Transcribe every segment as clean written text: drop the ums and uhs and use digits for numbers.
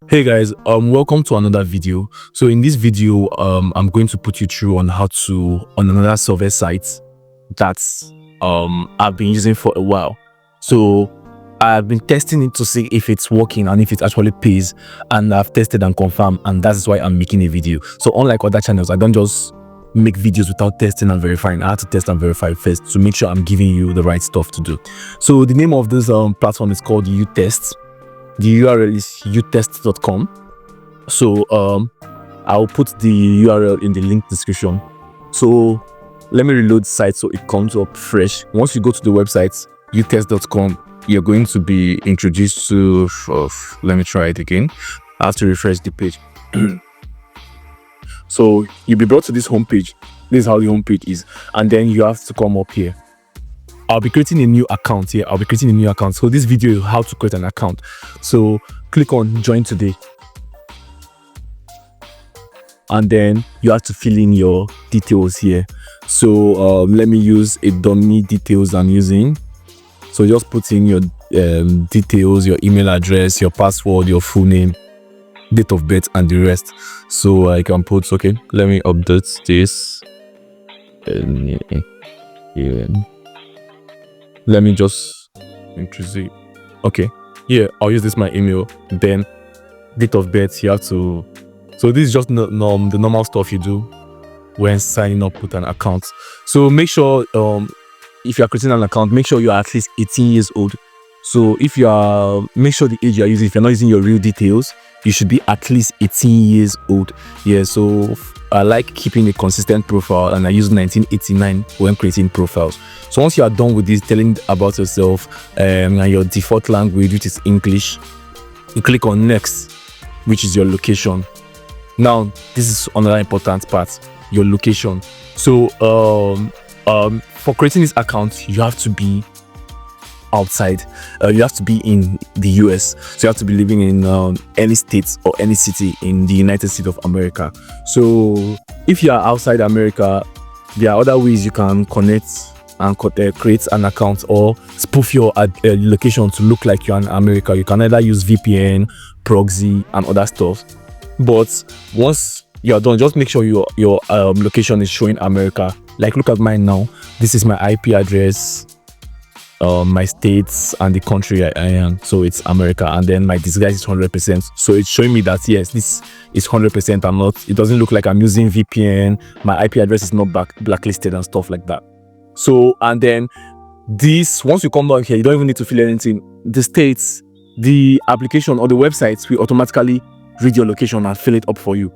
Hey guys, welcome to another video. So in this video, I'm going to put you through on how to on another survey site that's I've been using for a while. So I've been testing it to see if it's working and if it actually pays, and I've tested and confirmed, and that's why I'm making a video. So unlike other channels, I don't just make videos without testing and verifying. I have to test and verify first to make sure I'm giving you the right stuff to do. So the name of this platform is called uTest. The URL is utest.com. So I'll put the URL in the link description. So let me reload the site so it comes up fresh. Once you go to the website utest.com, you're going to be introduced to let me try it again. I have to refresh the page. So you'll be brought to this homepage. This is how the homepage is, and then you have to come up here. I'll be creating a new account here. So this video is how to create an account. So click on join today. And then you have to fill in your details here. So let me use a dummy details I'm using. So just put in your details, your email address, your password, your full name, date of birth, and the rest. So I can put, okay, let me update this. Let me just introduce it. Okay, yeah, I'll use this my email. Then date of birth, you have to. So this is just the normal stuff you do when signing up with an account. So make sure if you are creating an account, make sure you are at least 18 years old. So if you are, make sure the age you are using, if you're not using your real details, you should be at least 18 years old. Yeah, so I like keeping a consistent profile, and I use 1989 when creating profiles. So once you are done with this, telling about yourself and your default language, which is English, you click on next, which is your location. Now this is another important part, your location. So for creating this account, you have to be outside. You have to be in the US, so you have to be living in any state or any city in the United States of America. So if you are outside America, there are other ways you can connect and create an account or spoof your location to look like you're in America. You can either use VPN, proxy, and other stuff. But once you're done, just make sure your location is showing America. Like, look at mine now. This is my IP address, my states, and the country I am. So it's America, and then my disguise is 100%. So it's showing me that yes, this is 100%. I'm not. It doesn't look like I'm using VPN. My IP address is not blacklisted and stuff like that. So, and then this, once you come down here, you don't even need to fill anything. The states, the application or the websites will automatically read your location and fill it up for you.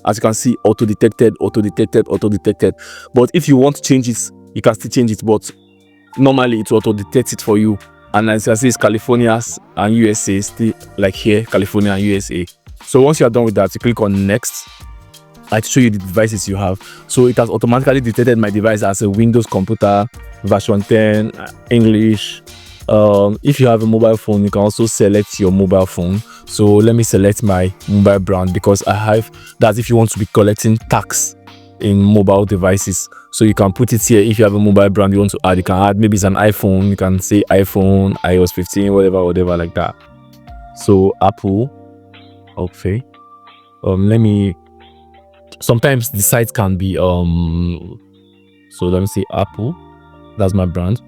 As you can see, auto detected. But if you want to change it, you can still change it, but normally it will auto detect it for you. And as I say, it's California and USA, still like here, California and USA. So once you are done with that, you click on next. I show you the devices you have. So it has automatically detected my device as a Windows computer, version 10, English. If you have a mobile phone, you can also select your mobile phone. So let me select my mobile brand, because I have that. If you want to be collecting tax in mobile devices, so you can put it here. If you have a mobile brand you want to add, you can add, maybe it's an iPhone, you can say iPhone, iOS 15, whatever like that. So Apple, okay. Let me, sometimes the site can be so let me say Apple, that's my brand.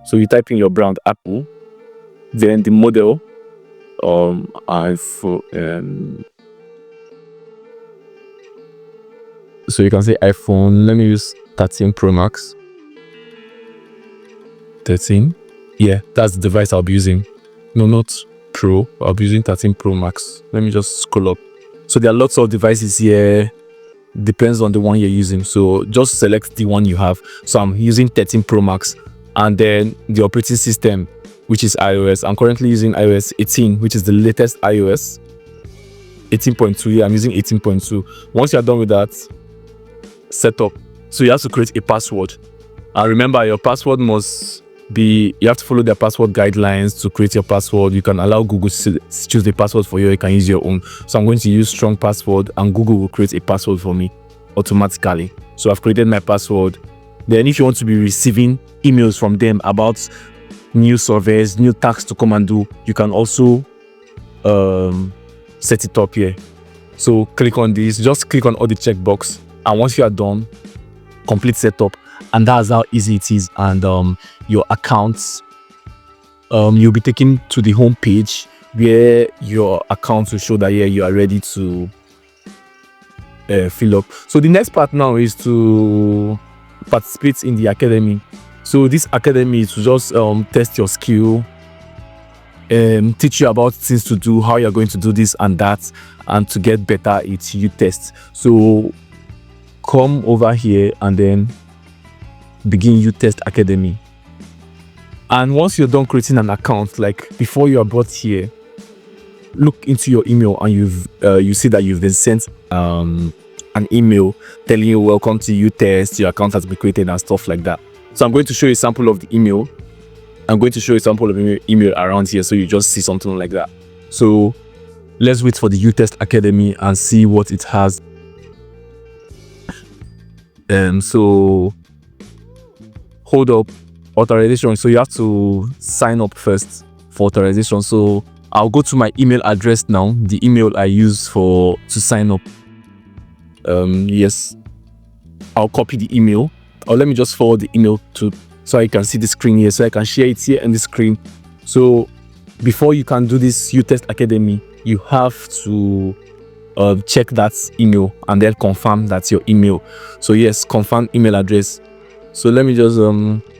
So you type in your brand Apple, then the model iPhone, so you can say iPhone. Let me use 13 Pro Max. 13, yeah, that's the device I'll be using. No, not Pro, I'll be using 13 Pro Max. Let me just scroll up. So there are lots of devices here, depends on the one you're using. So just select the one you have. So I'm using 13 Pro Max, and then the operating system, which is iOS. I'm currently using iOS 18, which is the latest iOS 18.2. Yeah, I'm using 18.2. Once you're done with that, setup. So you have to create a password, and remember, your password must be, you have to follow their password guidelines to create your password. You can allow Google to choose the password for you. You can use your own. So I'm going to use strong password, and Google will create a password for me automatically. So I've created my password. Then if you want to be receiving emails from them about new surveys, new tasks to come and do, you can also set it up here. So click on this, just click on all the checkbox, and once you are done, complete setup. And that's how easy it is. And your accounts, you'll be taken to the home page where your account will show that you are ready to fill up. So the next part now is to participate in the academy. So this academy is to just test your skill, teach you about things to do, how you're going to do this and that, and to get better at uTest. So come over here and then begin uTest Academy. And once you're done creating an account, like before you are brought here, look into your email and you see that you've been sent an email telling you welcome to uTest, your account has been created and stuff like that. So I'm going to show you a sample of the email. I'm going to show you a sample of email around here so you just see something like that. So let's wait for the uTest Academy and see what it has. So hold up, authorization. So you have to sign up first for authorization. So I'll go to my email address now, the email I use to sign up. Yes, I'll copy the email, or let me just forward the email so I can see the screen here, so I can share it here on the screen. So before you can do this uTest Academy, you have to check that email and then confirm that's your email. So yes, confirm email address. So let me just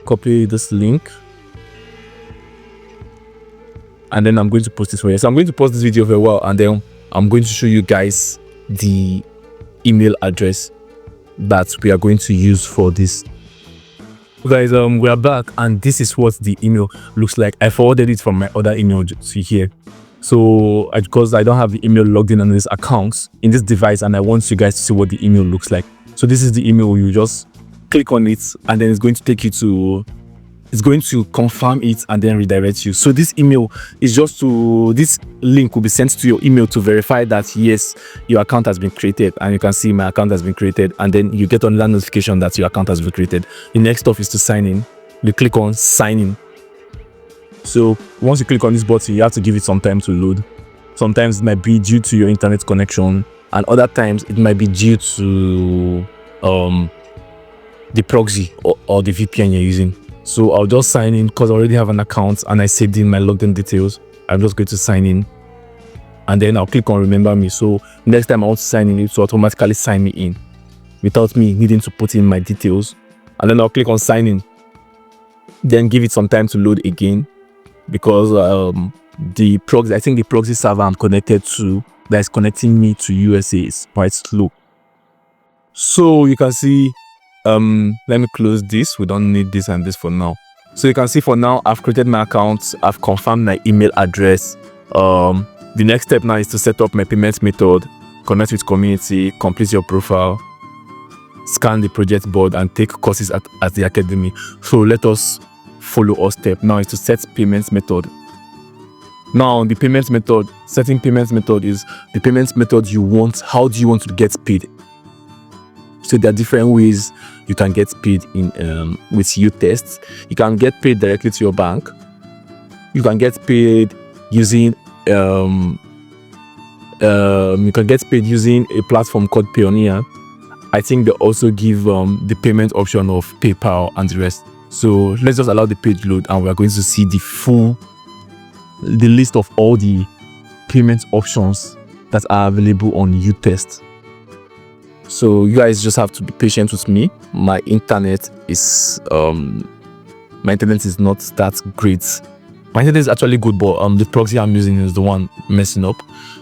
copy this link, and then I'm going to post this for you. So I'm going to post this video for a while, and then I'm going to show you guys the email address that we are going to use for this. Guys, we are back, and this is what the email looks like. I forwarded it from my other email to here. So because I don't have the email logged in on this account in this device, and I want you guys to see what the email looks like. So this is the email. You just click on it, and then it's going to take you to, it's going to confirm it and then redirect you. So this email is just this link will be sent to your email to verify that yes, your account has been created, and you can see my account has been created, and then you get another notification that your account has been created. The next stuff is to sign in. You click on sign in. So once you click on this button, you have to give it some time to load. Sometimes it might be due to your internet connection, and other times it might be due to the proxy or the VPN you're using. So I'll just sign in because I already have an account and I saved in my logged in details. I'm just going to sign in, and then I'll click on remember me. So next time I want to sign in, it will automatically sign me in without me needing to put in my details. And then I'll click on sign in, then give it some time to load again, because the proxy, I think the proxy server I'm connected to that is connecting me to USA is quite slow. So you can see, let me close this. We don't need this and this for now. So you can see for now, I've created my account. I've confirmed my email address. The next step now is to set up my payment method, connect with community, complete your profile, scan the project board, and take courses at the academy. So let us follow our step. Now is to set payment method. Now the payment method, setting payment method is the payment method you want. How do you want to get paid? So there are different ways you can get paid in with uTest. You can get paid directly to your bank. You can get paid using you can get paid using a platform called Payoneer. I think they also give the payment option of PayPal and the rest. So let's just allow the page load, and we are going to see the list of all the payment options that are available on uTest. So you guys just have to be patient with me. My internet is not that great. My internet is actually good, but the proxy I'm using is the one messing up.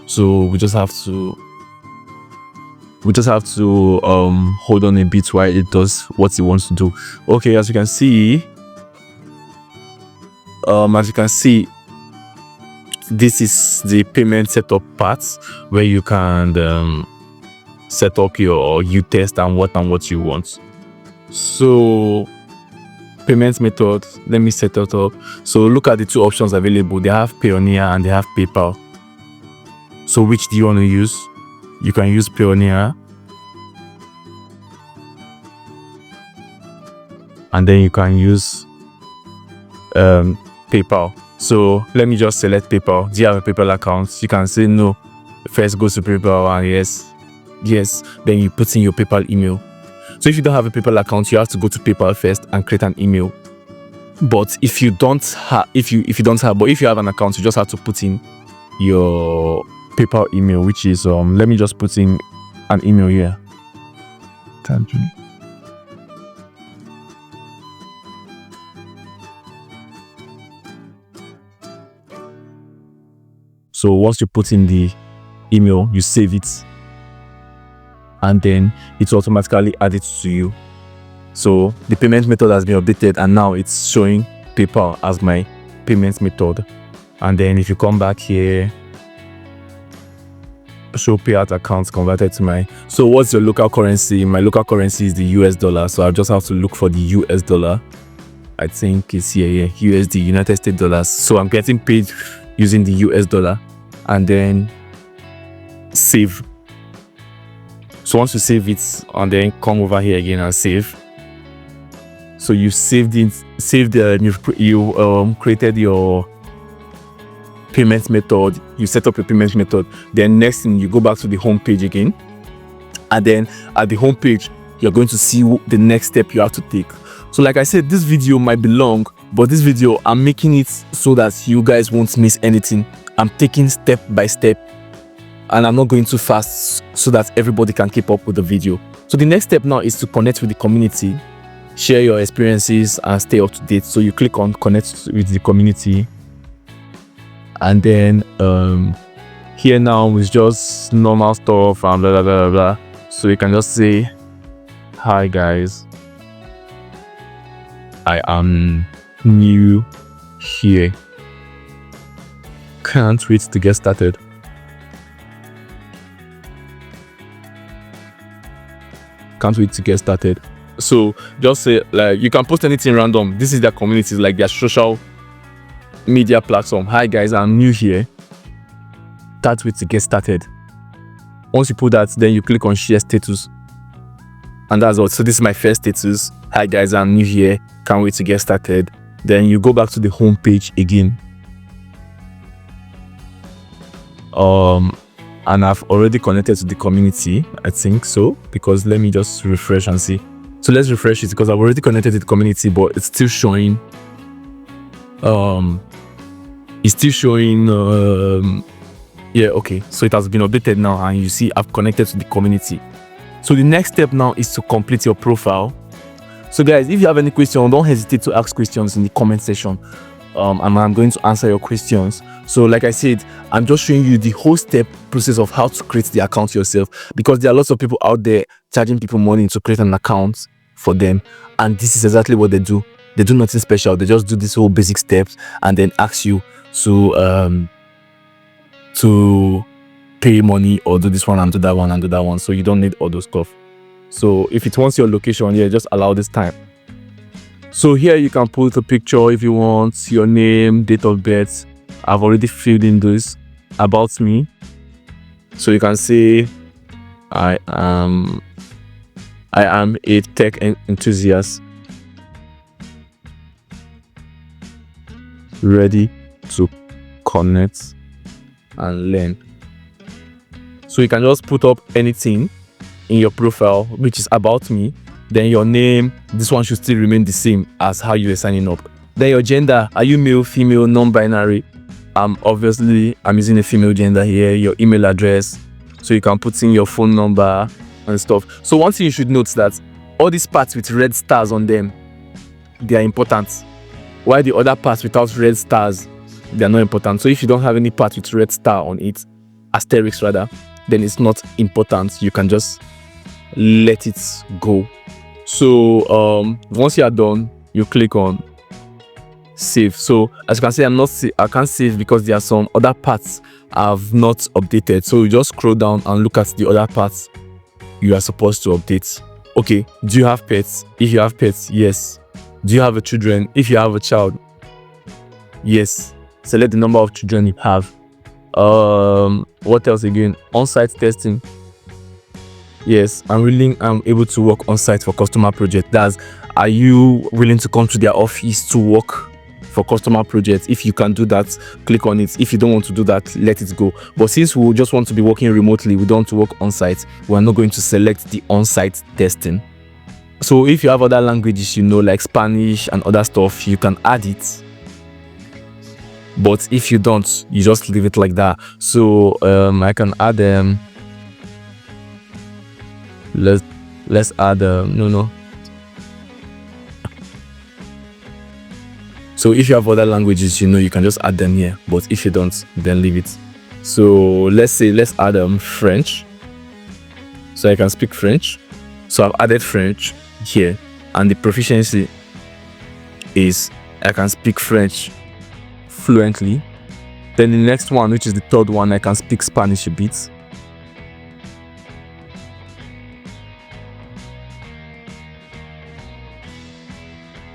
So we just have to hold on a bit while it does what it wants to do. Okay, as you can see, this is the payment setup part where you can set up your uTest and what you want. So payment method, let me set it up. So look at the two options available. They have Payoneer and they have PayPal. So which do you want to use? You can use Payoneer, and then you can use PayPal. So let me just select PayPal. Do you have a PayPal account? You can say no. First go to PayPal and yes, then you put in your PayPal email. So if you don't have a PayPal account, you have to go to PayPal first and create an email. But if you have an account, you just have to put in your PayPal email, which is let me just put in an email here. So once you put in the email, you save it, and then it will automatically add it to you. So the payment method has been updated, and now it's showing PayPal as my payment method. And then if you come back here, show payout accounts converted to my. So what's your local currency? My local currency is the US dollar, so I just have to look for the US dollar. I think it's here, USD, United States dollars. So I'm getting paid using the US dollar, and then save. So once you save it, and then come over here again and save. So you you created your payment method, you set up your payment method. Then next thing, you go back to the home page again, and then at the home page, you're going to see the next step you have to take. So like I said, this video might be long, but this video, I'm making it so that you guys won't miss anything. I'm taking step by step, and I'm not going too fast so that everybody can keep up with the video. So the next step now is to connect with the community, share your experiences, and stay up to date. So you click on connect with the community, and then here now is just normal stuff and blah blah blah blah. So you can just say, hi guys, I am new here, can't wait to get started. So just say, like, you can post anything random. This is their community, like their social media platform. Hi guys, I'm new here, can't wait to get started. Once you put that, then you click on share status, and that's all. So this is my first status. Hi guys, I'm new here, can't wait to get started. Then you go back to the home page again. And I've already connected to the community, I think so, because let me just refresh and see. So let's refresh it, because I've already connected to the community, but it's still showing yeah, okay, so it has been updated now, and you see I've connected to the community. So the next step now is to complete your profile. So guys, if you have any question, don't hesitate to ask questions in the comment section, and I'm going to answer your questions. So like I said, I'm just showing you the whole step process of how to create the account yourself, because there are lots of people out there charging people money to create an account for them, and this is exactly what they do. They do nothing special. They just do this whole basic steps and then ask you to pay money or do this one and do that one and do that one. So you don't need all those stuff. So if it wants your location, yeah, just allow this time. So here you can put a picture if you want, your name, date of birth. I've already filled in this, about me. So you can say I am a tech enthusiast ready to connect and learn. So you can just put up anything in your profile which is about me. Then your name, this one should still remain the same as how you were signing up. Then your gender, are you male, female, non-binary? Obviously I'm using a female gender here. Your email address, so you can put in your phone number and stuff. So one thing you should note that all these parts with red stars on them, they are important, while the other parts without red stars, they are not important. So if you don't have any part with red star on it, asterisk rather, then it's not important. You can just let it go. So once you are done, you click on save. So as you can see, I can't save because there are some other parts I've not updated. So you just scroll down and look at the other parts you are supposed to update. Okay, do you have pets? If you have pets, yes. Do you have a children? If you have a child, yes. Select the number of children you have. What else again? On-site testing. Yes, I'm able to work on site for customer project. That's, are you willing to come to their office to work for customer projects. If you can do that, click on it. If you don't want to do that, let it go. But since we just want to be working remotely, we don't want to work on site, we're not going to select the on-site testing. So if you have other languages, like Spanish and other stuff, you can add it. But if you don't, you just leave it like that. So I can add let's add no. So if you have other languages, you can just add them here. But if you don't, then leave it. So let's add French. So I can speak French. So I've added French here, and the proficiency is I can speak French fluently. Then the next one, which is the third one, I can speak Spanish a bit.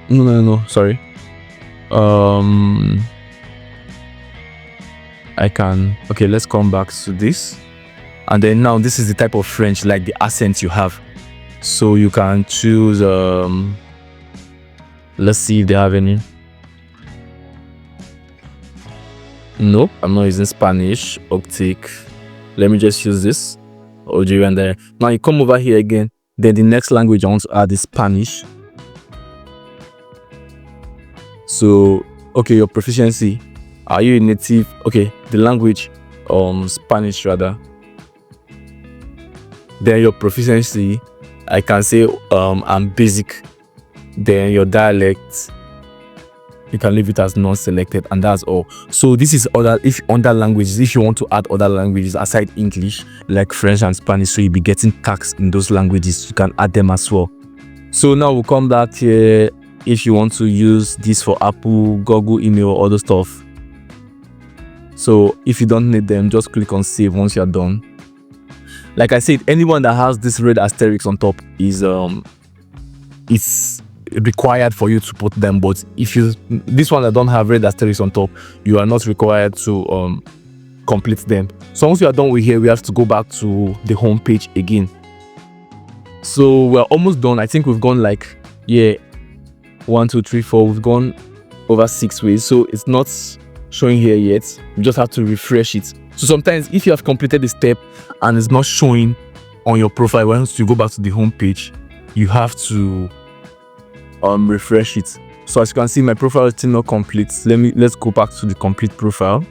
No, sorry. I can, okay, let's come back to this. And then now this is the type of French, like the accent you have. So you can choose, let's see if they have any. Nope, I'm not using Spanish, Optic. Let me just use this, Algerian there. Now you come over here again. Then the next language I want to add is Spanish. So, okay, your proficiency. Are you a native? Okay, the language, Spanish rather. Then your proficiency, I can say I'm basic. Then your dialect, you can leave it as non-selected, and that's all. So this is other languages. If you want to add other languages aside English, like French and Spanish, so you'll be getting taxed in those languages, you can add them as well. So now we'll come back here. If you want to use this for Apple, Google email, all the stuff. So if you don't need them, just click on save once you're done. Like I said, anyone that has this red asterisk on top is it's required for you to put them. But if this one that don't have red asterisk on top, you are not required to complete them. So once you are done with here, we have to go back to the home page again. So we're almost done. I think we've gone 1, 2, 3, 4. We've gone over 6 ways, so it's not showing here yet. You just have to refresh it. So sometimes if you have completed the step and it's not showing on your profile, once you go back to the home page, you have to refresh it. So as you can see, my profile is still not complete. Let's go back to the complete profile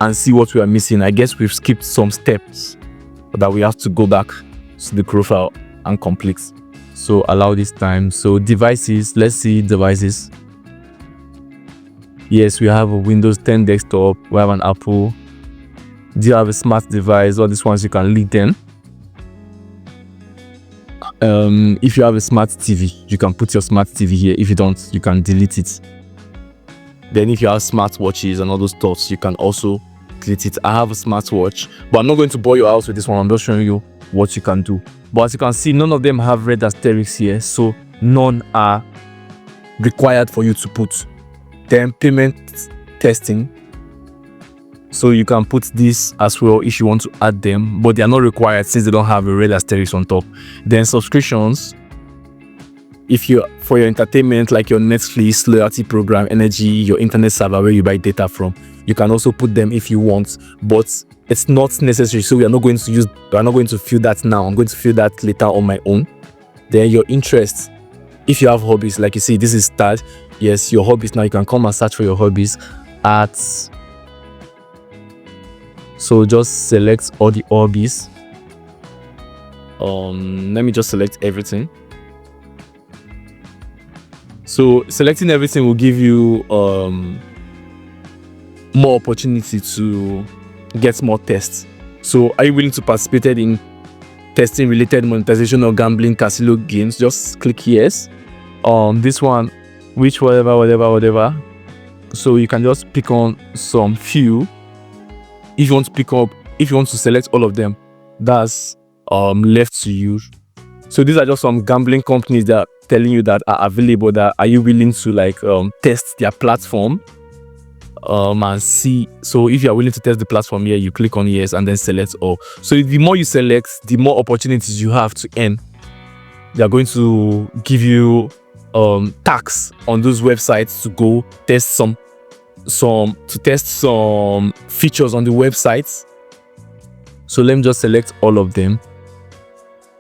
and see what we are missing. I guess we've skipped some steps that we have to go back to the profile and complete. So allow this time. So devices, let's see devices. Yes, we have a Windows 10 desktop, we have an Apple. Do you have a smart device? All these ones you can leave them. If you have a smart TV, you can put your smart TV here. If you don't, you can delete it. Then if you have smart watches and all those stuffs, you can also delete it. I have a smartwatch, but I'm not going to bore you out with this one. I'm just showing you what you can do. But as you can see, none of them have red asterisks here, so none are required for you to put. Then payment testing, so you can put this as well if you want to add them, but they are not required since they don't have a red asterisk on top. Then subscriptions, if you for your entertainment, like your Netflix, loyalty program, energy, your internet server where you buy data from, you can also put them if you want, but it's not necessary. So we are not going to fill that now. I'm going to fill that later on my own. Then your interests, if you have hobbies, like you see, this is start. Yes, your hobbies. Now you can come and search for your hobbies. Arts. So just select all the hobbies. Let me just select everything. So selecting everything will give you more opportunity to get more tests. So are you willing to participate in testing related monetization or gambling casino games? Just click yes. This one, which whatever. So you can just pick on some few. If you want to select all of them, that's left to you. So these are just some gambling companies that are telling you that are available, that are you willing to test their platform and see. So if you are willing to test the platform here, you click on yes and then select all. So the more you select, the more opportunities you have to earn. They are going to give you tags on those websites to go test some features on the websites. So let me just select all of them.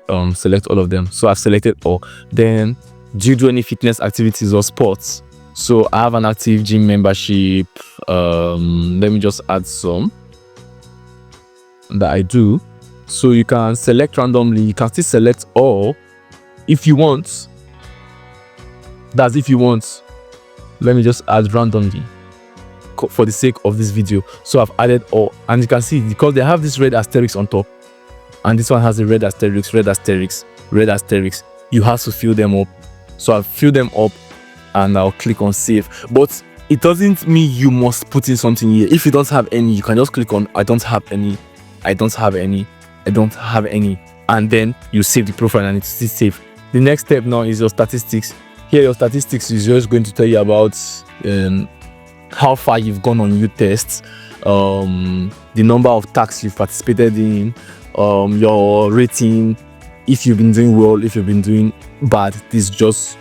So I've selected all. Then, do you do any fitness activities or sports? So I have an active gym membership. Let me just add some that I do. So you can select randomly. You can still select all if you want. That's if you want. Let me just add randomly for the sake of this video. So I've added all, and you can see because they have this red asterisk on top, and this one has a red asterisk. You have to fill them up. So I'll fill them up and I'll click on save. But it doesn't mean you must put in something here. If you don't have any, you can just click on I don't have any, and then you save the profile and it's still saved. The next step now is your statistics. Here your statistics is just going to tell you about how far you've gone on uTest, the number of tasks you've participated in, your rating, if you've been doing well, if you've been doing bad. This is just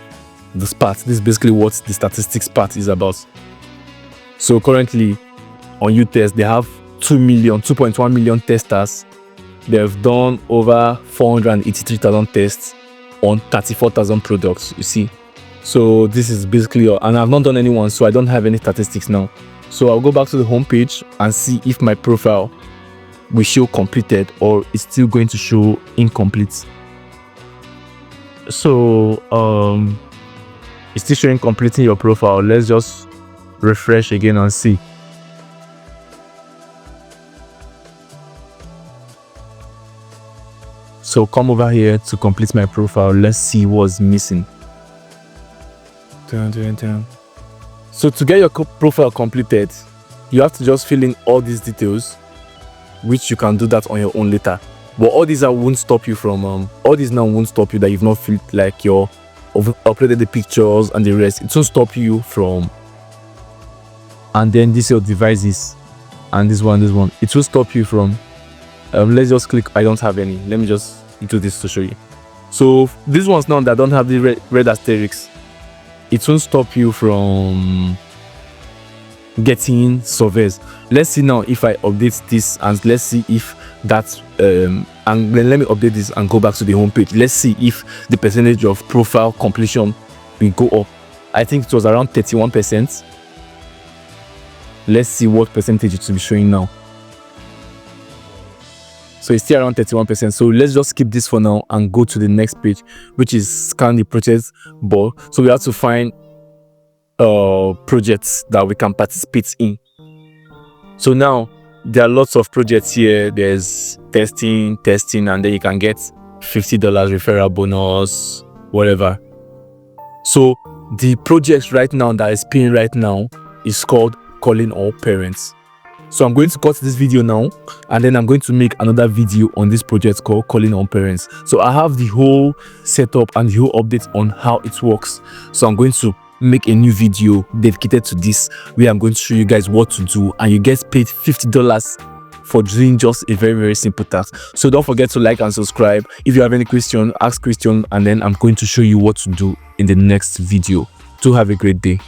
this part. This is basically what the statistics part is about. So currently on uTest they have 2.1 million testers. They've done over 483,000 tests on 34,000 products, you see. So this is basically all, and I've not done anyone, so I don't have any statistics now. So I'll go back to the home page and see if my profile will show completed or it's still going to show incomplete. So it's still showing completing your profile. Let's just refresh again and see. So come over here to complete my profile. Let's see what's missing. So to get your profile completed, you have to just fill in all these details, which you can do that on your own later. But all these won't stop you from all these now won't stop you that you've not filled, like your uploaded the pictures and the rest. It won't stop you from. And then this your devices, and this one, it will stop you from. Let's just click I don't have any. Let me just do this to show you. So these ones now that don't have the red asterisks, it won't stop you from getting surveys. Let's see now if I update this, and let's see if that's and then let me update this and go back to the home page. Let's see if the percentage of profile completion will go up. I think it was around 31%. Let's see what percentage it will be showing now. So it's still around 31%. So let's just skip this for now and go to the next page, which is scan the project board. So we have to find projects that we can participate in. So now there are lots of projects here. There's testing, and then you can get $50 referral bonus, whatever. So the project right now that is paying right now is called Calling All Parents. So I'm going to cut this video now, and then I'm going to make another video on this project called Calling All Parents. So I have the whole setup and the whole update on how it works. So I'm going to make a new video dedicated to this, where I'm going to show you guys what to do, and you get paid $50 for doing just a very, very simple task. So don't forget to like and subscribe. If you have any question, ask question, and then I'm going to show you what to do in the next video. Do have a great day.